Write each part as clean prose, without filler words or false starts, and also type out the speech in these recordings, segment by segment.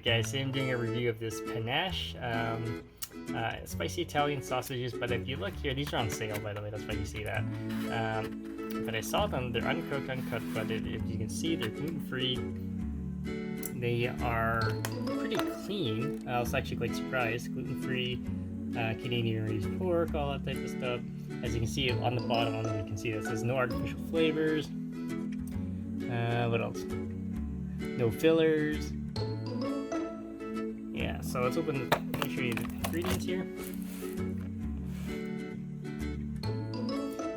guys, so I'm doing a review of this Panache spicy Italian sausages, but if you look here, these are on sale, by the way, that's why you see that. But I saw them, they're uncooked, uncut, but if you can see, they're gluten-free. They are pretty clean. I was actually quite surprised. Gluten-free, Canadian raised pork, all that type of stuff. As you can see on the bottom, I don't know if you can see this, there's no artificial flavors. What else? No fillers. Yeah, so let's open. Let me show you the ingredients here.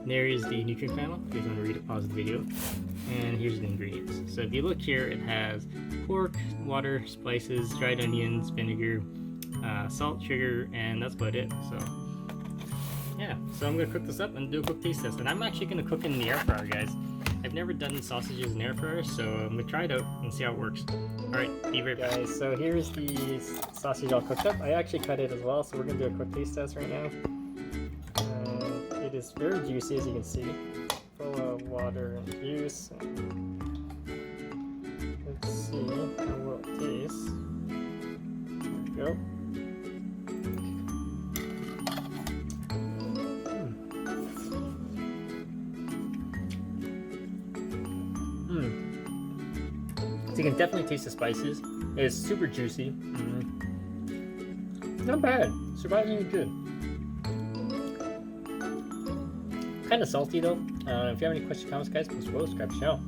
There is the nutrient panel. If you guys want to read it, pause the video. And here's the ingredients. So if you look here, it has pork, water, spices, dried onions, vinegar, salt, sugar, and that's about it. So yeah, so I'm gonna cook this up and do a quick taste test. And I'm actually gonna cook it in the air fryer, guys. I've never done sausages in air fryer, so I'm gonna try it out and see how it works. Alright, be right back. Guys, so here's the sausage all cooked up. I actually cut it as well, so we're gonna do a quick taste test right now. It is very juicy, as you can see, full of water and juice. Let's see how well it tastes. There we go. So you can definitely taste the spices. It is super juicy. Not bad. Surprisingly good. Kind of salty though. If you have any questions, comments, guys, please subscribe to the channel.